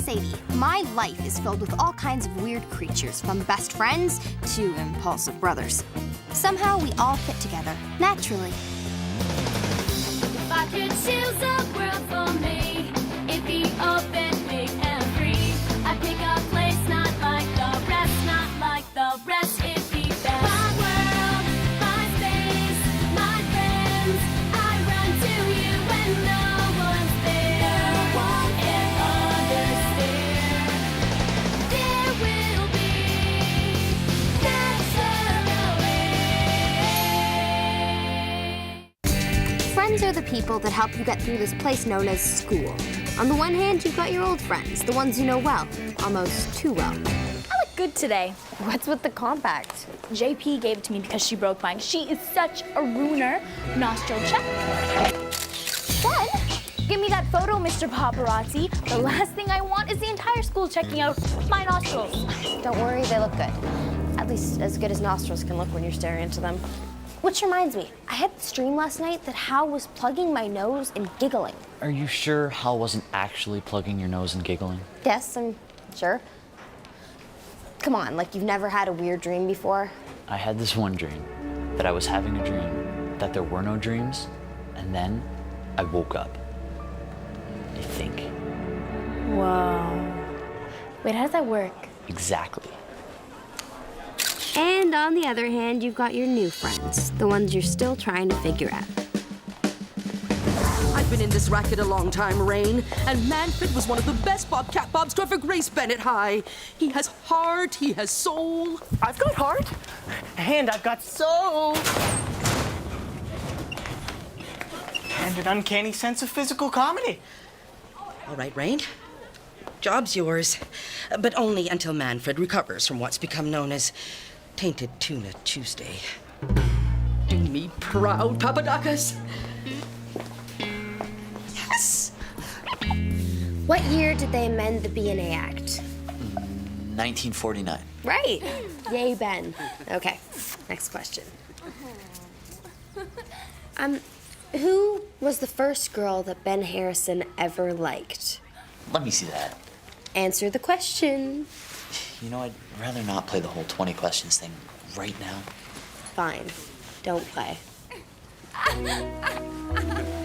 Sadie. My life is filled with all kinds of weird creatures, from best friends to impulsive brothers. Somehow we all fit together, naturally. If I could choose a world for me, it'd be open, big and free. I'd pick a place not like the rest, not like the rest, it'd be best. My world, my space, my friends, I run to you when no one's there. No one can understand. There will be naturally. Friends are the people that help you get through this place known as school. On the one hand, you've got your old friends, the ones you know well, almost too well. I look good today. What's with the compact? JP gave it to me because she broke mine. She is such a ruiner. Nostril check. Then, give me that photo, Mr. Paparazzi. The last thing I want is the entire school checking out my nostrils. Don't worry, they look good. At least as good as nostrils can look when you're staring into them. Which reminds me, I had this dream last night that Hal was plugging my nose and giggling. Are you sure Hal wasn't actually plugging your nose and giggling? Yes, I'm sure. Come on, like you've never had a weird dream before? I had this one dream, that I was having a dream, that there were no dreams, and then I woke up. I think. Whoa. Wait, how does that work? Exactly. And on the other hand, you've got your new friends, the ones you're still trying to figure out. I've been in this racket a long time, Rain, and Manfred was one of the best Bobcat Bobs to ever grace Bennett High. He has heart, he has soul. I've got heart, and I've got soul. And an uncanny sense of physical comedy. All right, Rain. Job's yours, but only until Manfred recovers from what's become known as Tainted Tuna Tuesday. Do me proud, Papadakis. Yes! What year did they amend the B&A Act? 1949. Right. Yay, Ben. Okay, next question. Who was the first girl that Ben Harrison ever liked? Let me see that. Answer the question. You know, I'd rather not play the whole 20 questions thing right now. Fine. Don't play.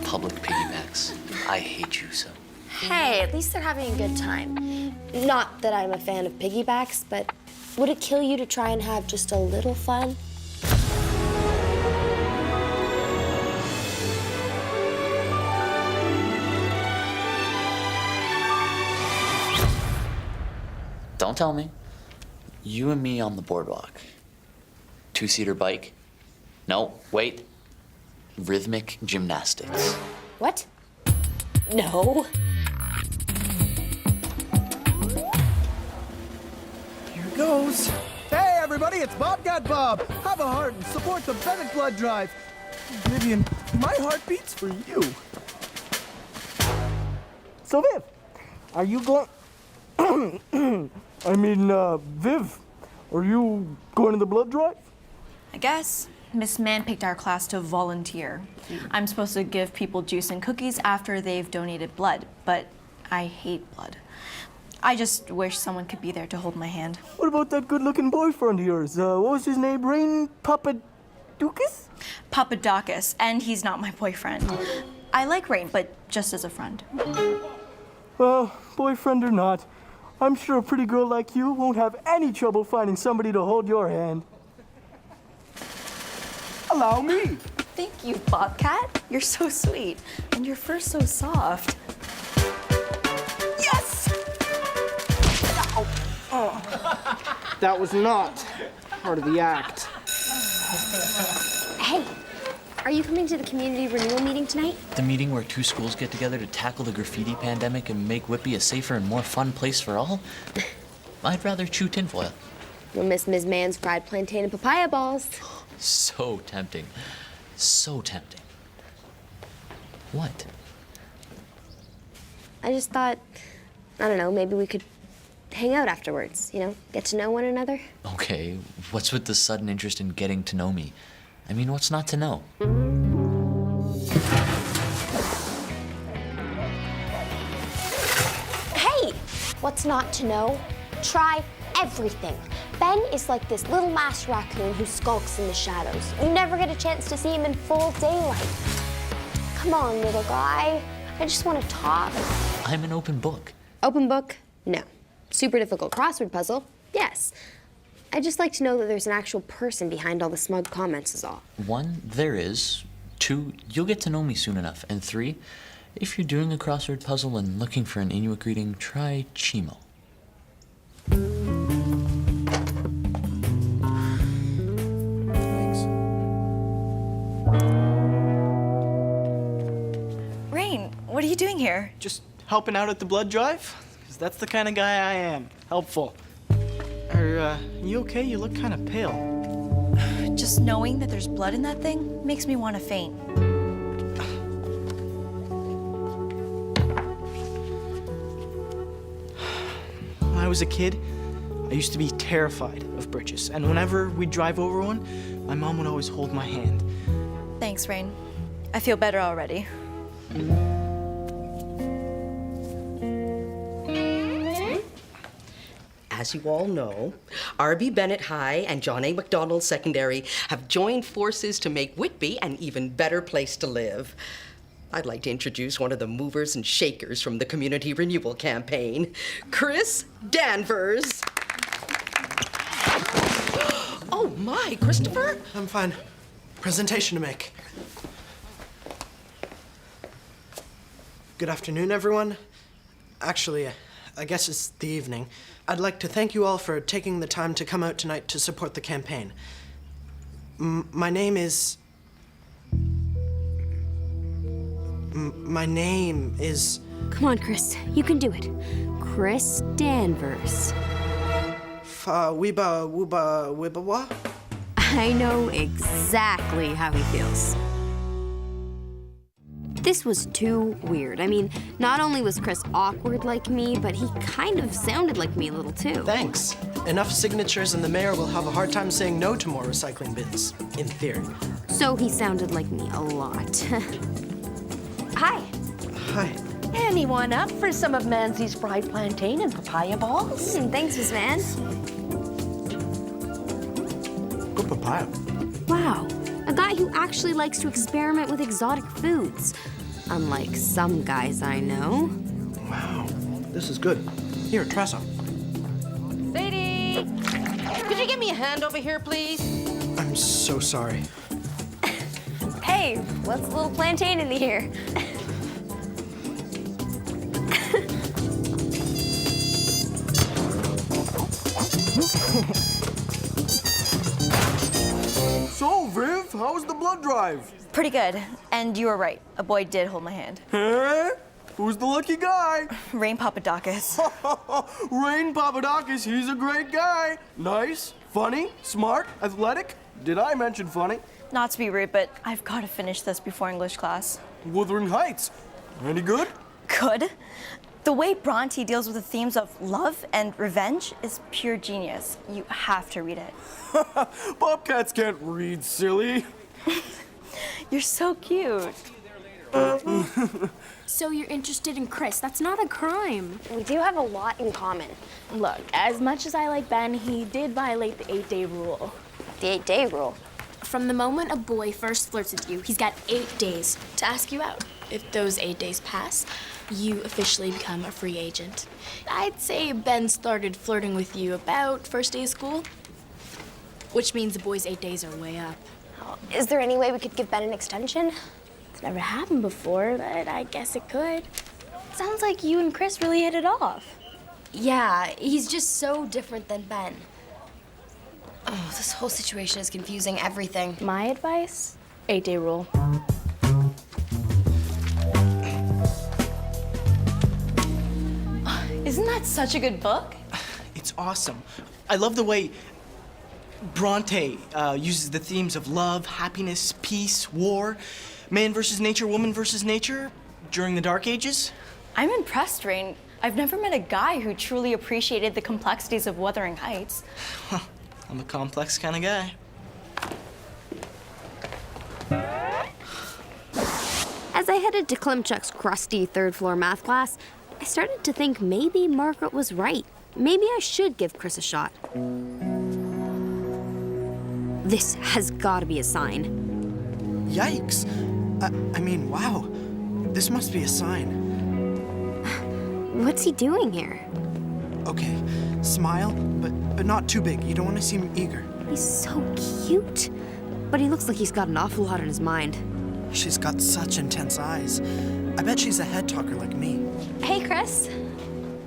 Public piggybacks. I hate you so. Hey, at least they're having a good time. Not that I'm a fan of piggybacks, but would it kill you to try and have just a little fun? Don't tell me. You and me on the boardwalk. Two-seater bike. No, wait. Rhythmic gymnastics. What? No. Here goes. Hey, everybody, it's Bobcat Bob. Have a heart and support the Bennett blood drive. Vivian, my heart beats for you. So, Viv, are you going... Viv, are you going to the blood drive? I guess. Miss Mann picked our class to volunteer. I'm supposed to give people juice and cookies after they've donated blood, but I hate blood. I just wish someone could be there to hold my hand. What about that good-looking boyfriend of yours? What was his name? Rain Papadakis? Papadakis, and he's not my boyfriend. I like Rain, but just as a friend. Well, boyfriend or not, I'm sure a pretty girl like you won't have any trouble finding somebody to hold your hand. Allow me. Thank you, Bobcat. You're so sweet, and your fur's so soft. Yes! Oh. That was not part of the act. Hey, are you coming to the community renewal meeting tonight? The meeting where two schools get together to tackle the graffiti pandemic and make Whippy a safer and more fun place for all? I'd rather chew tinfoil. You'll miss Ms. Mann's fried plantain and papaya balls. So tempting. So tempting. What? I just thought, I don't know, maybe we could hang out afterwards, you know, get to know one another. Okay, what's with the sudden interest in getting to know me? I mean, what's not to know? Hey, What's not to know? Try everything. Ben is like this little masked raccoon who skulks in the shadows. You never get a chance to see him in full daylight. Come on, little guy. I just want to talk. I'm an open book. Open book? No. Super difficult crossword puzzle? Yes. I just like to know that there's an actual person behind all the smug comments is all. 1, there is. 2, you'll get to know me soon enough. And 3, if you're doing a crossword puzzle and looking for an Inuit greeting, try Chimo. Rain, what are you doing here? Just helping out at the blood drive? Because that's the kind of guy I am. Helpful. Are you okay? You look kind of pale. Just knowing that there's blood in that thing makes me want to faint. When I was a kid, I used to be terrified of bridges. And whenever we'd drive over one, my mom would always hold my hand. Thanks, Rain. I feel better already. As you all know, R.B. Bennett High and John A. Macdonald Secondary have joined forces to make Whitby an even better place to live. I'd like to introduce one of the movers and shakers from the community renewal campaign, Chris Danvers. Oh my, Christopher? I'm fine. Presentation to make. Good afternoon, everyone. Actually, I guess it's the evening. I'd like to thank you all for taking the time to come out tonight to support the campaign. My name is... Come on, Chris. You can do it. Chris Danvers. Weeba Wooba Wibbawa? I know exactly how he feels. This was too weird. I mean, not only was Chris awkward like me, but he kind of sounded like me a little too. Thanks. Enough signatures and the mayor will have a hard time saying no to more recycling bins, in theory. So he sounded like me a lot. Hi. Hi. Anyone up for some of Manzy's fried plantain and papaya balls? Thanks, Miss Man. Good papaya. Wow. A guy who actually likes to experiment with exotic foods. Unlike some guys I know. Wow. This is good. Here, try some. Sadie! Could you give me a hand over here, please? I'm so sorry. Hey, what's a little plantain in the ear? So, Viv, how was the blood drive? Pretty good. And you were right. A boy did hold my hand. Hey? Who's the lucky guy? Rain Papadakis. Rain Papadakis, he's a great guy. Nice, funny, smart, athletic. Did I mention funny? Not to be rude, but I've got to finish this before English class. Wuthering Heights. Any good? Good? The way Bronte deals with the themes of love and revenge is pure genius. You have to read it. Bobcats can't read, silly. You're so cute. So you're interested in Chris. That's not a crime. We do have a lot in common. Look, as much as I like Ben, he did violate the 8-day rule. The 8-day rule. From the moment a boy first flirts with you, he's got 8 days to ask you out. If those 8 days pass, you officially become a free agent. I'd say Ben started flirting with you about first day of school, which means the boy's 8 days are way up. Is there any way we could give Ben an extension? It's never happened before, but I guess it could. Sounds like you and Chris really hit it off. Yeah, he's just so different than Ben. Oh, this whole situation is confusing everything. My advice? 8-day rule. Isn't that such a good book? It's awesome. I love the way Bronte uses the themes of love, happiness, peace, war, man versus nature, woman versus nature during the Dark Ages. I'm impressed, Rain. I've never met a guy who truly appreciated the complexities of Wuthering Heights. I'm a complex kind of guy. As I headed to Klimchuk's crusty third-floor math class, I started to think maybe Margaret was right. Maybe I should give Chris a shot. This has got to be a sign. Yikes. I mean, wow. This must be a sign. What's he doing here? Okay, smile, but not too big. You don't want to seem eager. He's so cute. But he looks like he's got an awful lot on his mind. She's got such intense eyes. I bet she's a head talker like me. Hey, Chris.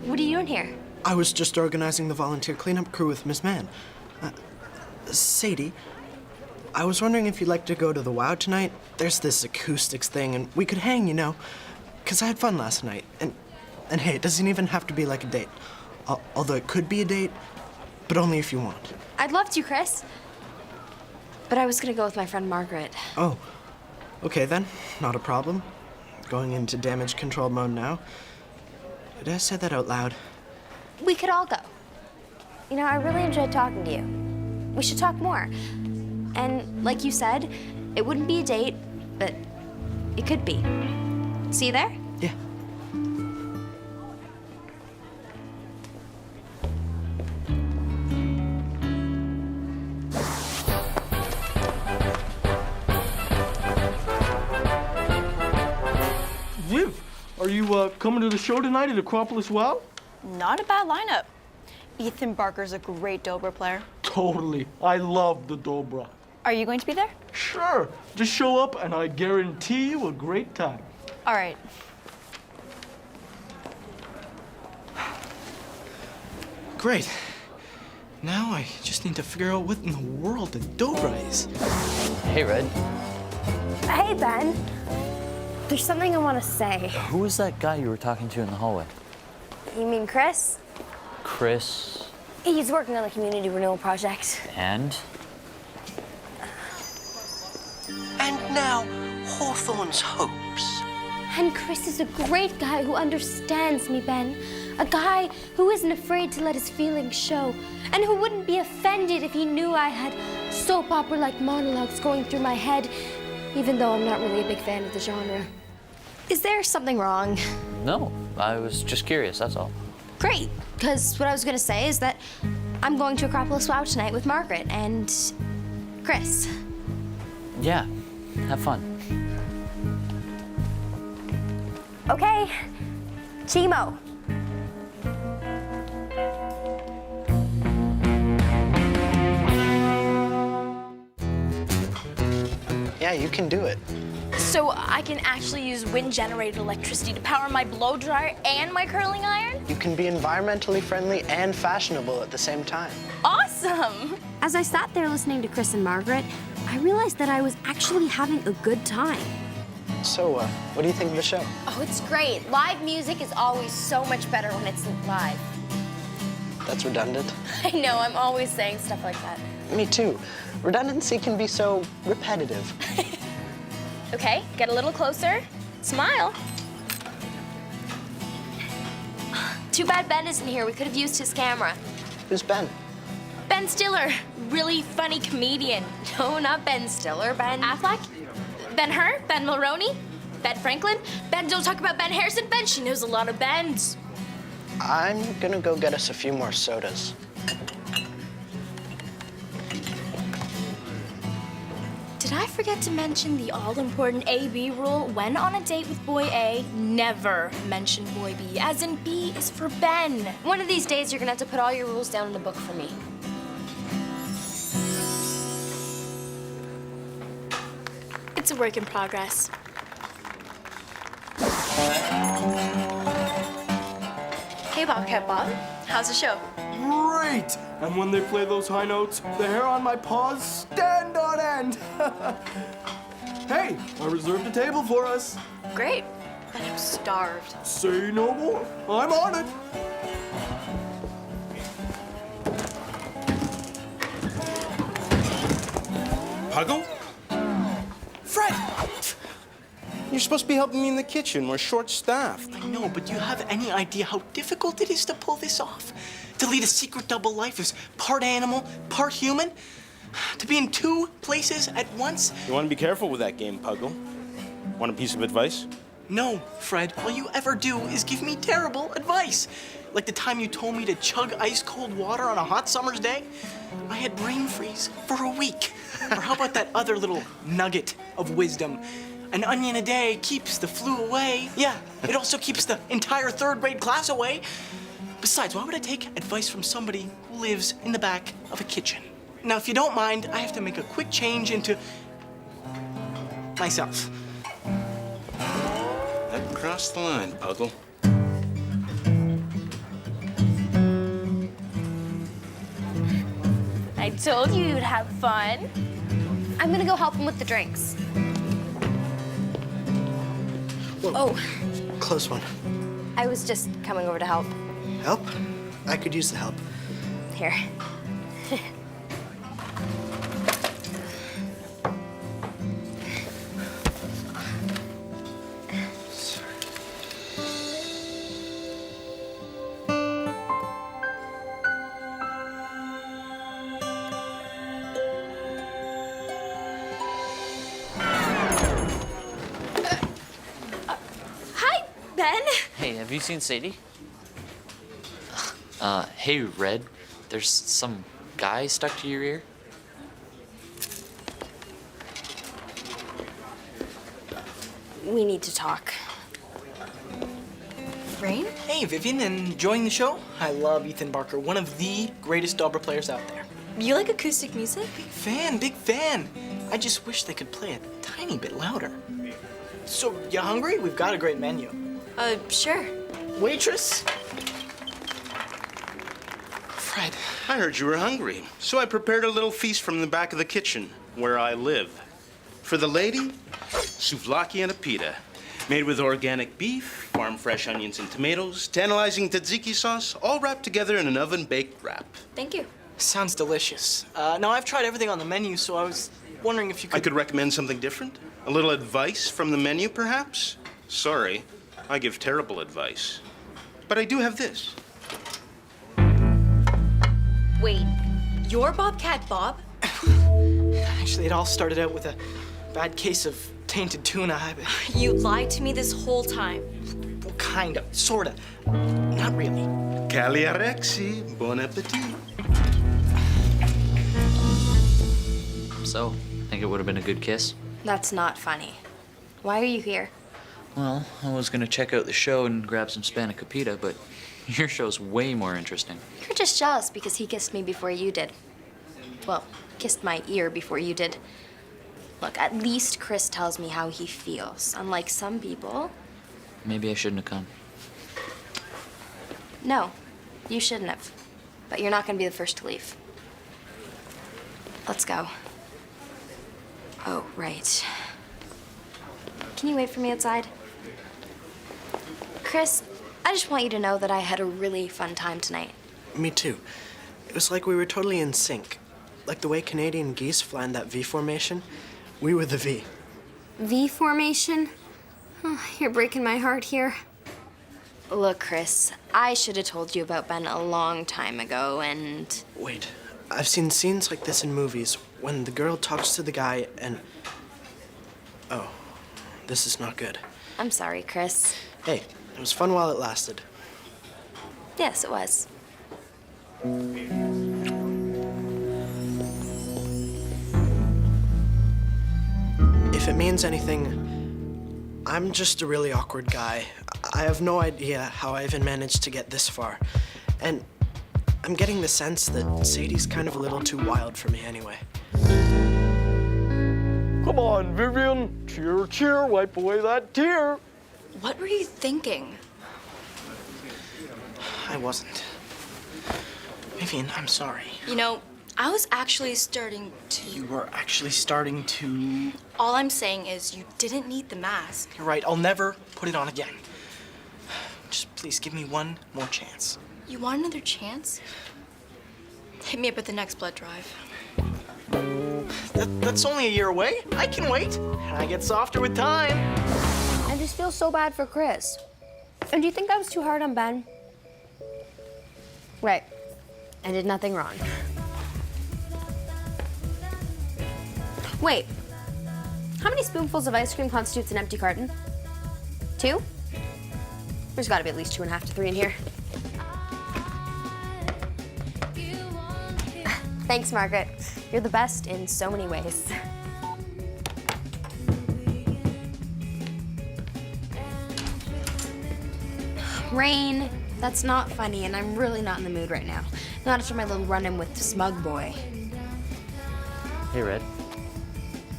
What are you doing here? I was just organizing the volunteer cleanup crew with Miss Mann. Sadie, I was wondering if you'd like to go to the WOW tonight. There's this acoustics thing, and we could hang, you know. 'Cause I had fun last night. And hey, it doesn't even have to be like a date. Although it could be a date, but only if you want. I'd love to, Chris. But I was gonna go with my friend Margaret. Oh, okay then. Not a problem. Going into damage control mode now. Did I say that out loud? We could all go. You know, I really enjoyed talking to you. We should talk more. And like you said, it wouldn't be a date, but it could be. See you there? Yeah. Viv, are you coming to the show tonight at Acropolis WOW? Not a bad lineup. Ethan Barker's a great Dobra player. Totally. I love the Dobra. Are you going to be there? Sure. Just show up and I guarantee you a great time. All right. Great. Now I just need to figure out what in the world the Dobra is. Hey, Red. Hey, Ben. There's something I want to say. Who was that guy you were talking to in the hallway? You mean Chris? Chris. He's working on the community renewal project. And? And now, Hawthorne's hopes. And Chris is a great guy who understands me, Ben. A guy who isn't afraid to let his feelings show. And who wouldn't be offended if he knew I had soap opera-like monologues going through my head, even though I'm not really a big fan of the genre. Is there something wrong? No, I was just curious, that's all. Great, because what I was going to say is that I'm going to Acropolis WOW tonight with Margaret and Chris. Yeah, have fun. Okay, Chimo. Yeah, you can do it. So I can actually use wind-generated electricity to power my blow dryer and my curling iron? You can be environmentally friendly and fashionable at the same time. Awesome! As I sat there listening to Chris and Margaret, I realized that I was actually having a good time. So, what do you think of the show? Oh, it's great. Live music is always so much better when it's live. That's redundant. I know, I'm always saying stuff like that. Me too. Redundancy can be so repetitive. Okay, get a little closer. Smile. Too bad Ben isn't here. We could have used his camera. Who's Ben? Ben Stiller, really funny comedian. No, not Ben Stiller. Ben Affleck, Ben Hur, Ben Mulroney, Ben Franklin. Ben, don't talk about Ben Harrison. Ben, she knows a lot of Bens. I'm gonna go get us a few more sodas. Did I forget to mention the all-important A-B rule? When on a date with boy A, never mention boy B, as in B is for Ben. One of these days, you're gonna have to put all your rules down in a book for me. It's a work in progress. Hey, Bobcat Bob. How's the show? Great! And when they play those high notes, the hair on my paws stand on end. Hey, I reserved a table for us. Great. But I'm starved. Say no more. I'm on it. Puggle? Fred! You're supposed to be helping me in the kitchen. We're short-staffed. I know, but do you have any idea how difficult it is to pull this off? To lead a secret double life as part animal, part human? To be in two places at once? You want to be careful with that game, Puggle. Want a piece of advice? No, Fred, all you ever do is give me terrible advice. Like the time you told me to chug ice-cold water on a hot summer's day. I had brain freeze for a week. Or how about that other little nugget of wisdom? An onion a day keeps the flu away. Yeah, it also keeps the entire third grade class away. Besides, why would I take advice from somebody who lives in the back of a kitchen? Now, if you don't mind, I have to make a quick change into myself. That crossed the line, Puggle. I told you you'd have fun. I'm gonna go help him with the drinks. Whoa. Oh, Close one. I was just coming over to help. Help? I could use the help. Here. Hi, Ben. Hey, have you seen Sadie? Hey, Red. There's some guy stuck to your ear. We need to talk. Rain? Hey, Vivian, enjoying the show? I love Ethan Barker, one of the greatest Dobra players out there. You like acoustic music? Big fan, big fan. I just wish they could play a tiny bit louder. So, you hungry? We've got a great menu. Sure. Waitress? Fred. I heard you were hungry, so I prepared a little feast from the back of the kitchen, where I live. For the lady, souvlaki and a pita, made with organic beef, farm-fresh onions and tomatoes, tantalizing tzatziki sauce, all wrapped together in an oven-baked wrap. Thank you. Sounds delicious. Now, I've tried everything on the menu, so I was wondering if you could... I could recommend something different? A little advice from the menu, perhaps? Sorry, I give terrible advice. But I do have this. Wait, you're Bobcat Bob? Actually, it all started out with a bad case of tainted tuna. You lied to me this whole time. Well, kind of, sort of. Not really. Cagliarexi, bon appetit. So, think it would have been a good kiss? That's not funny. Why are you here? Well, I was gonna check out the show and grab some spanakopita, but your show's way more interesting. You're just jealous because he kissed me before you did. Well, kissed my ear before you did. Look, at least Chris tells me how he feels. Unlike some people. Maybe I shouldn't have come. No, you shouldn't have. But you're not gonna be the first to leave. Let's go. Oh, right. Can you wait for me outside? Chris, I just want you to know that I had a really fun time tonight. Me too. It was like we were totally in sync. Like the way Canadian geese fly in that V formation. We were the V. V formation? Oh, you're breaking my heart here. Look, Chris, I should have told you about Ben a long time ago, and... Wait, I've seen scenes like this in movies when the girl talks to the guy and... Oh, this is not good. I'm sorry, Chris. Hey, it was fun while it lasted. Yes, it was. If it means anything, I'm just a really awkward guy. I have no idea how I even managed to get this far. And I'm getting the sense that Sadie's kind of a little too wild for me anyway. Come on, Vivian. Cheer, cheer, wipe away that tear. What were you thinking? I wasn't. Vivian, I'm sorry. You know, I was actually starting to... You were actually starting to... All I'm saying is you didn't need the mask. You're right, I'll never put it on again. Just please give me one more chance. You want another chance? Hit me up at the next blood drive. That's only a year away. I can wait. And I get softer with time. I just feel so bad for Chris. And do you think I was too hard on Ben? Right. I did nothing wrong. Wait. How many spoonfuls of ice cream constitutes an empty carton? 2? There's gotta be at least 2.5 to 3 in here. Thanks, Margaret. You're the best in so many ways. Rain, that's not funny, and I'm really not in the mood right now. Not after my little run-in with Smug Boy. Hey, Red.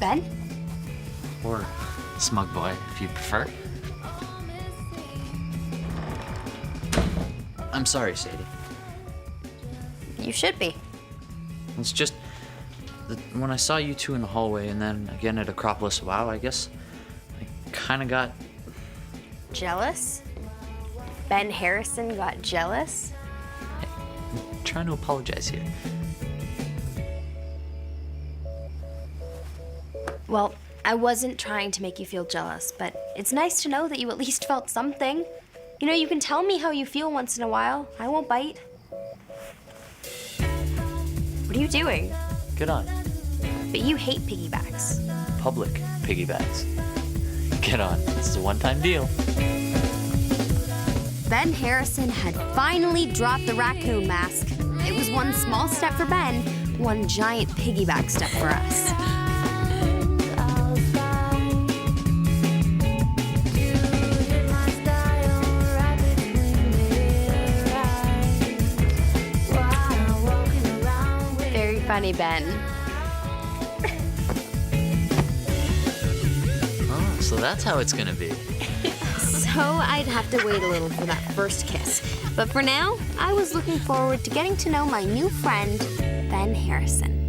Ben? Or Smug Boy, if you prefer. I'm sorry, Sadie. You should be. It's just that when I saw you two in the hallway and then again at Acropolis, wow, I guess I kind of got... Jealous? Ben Harrison got jealous? I'm trying to apologize here. Well, I wasn't trying to make you feel jealous, but it's nice to know that you at least felt something. You know, you can tell me how you feel once in a while. I won't bite. What are you doing? Get on. But you hate piggybacks. Public piggybacks. Get on. This is a one-time deal. Ben Harrison had finally dropped the raccoon mask. It was one small step for Ben, one giant piggyback step for us. Very funny, Ben. Oh, so that's how it's gonna be. So I'd have to wait a little for that first kiss. But for now, I was looking forward to getting to know my new friend, Ben Harrison.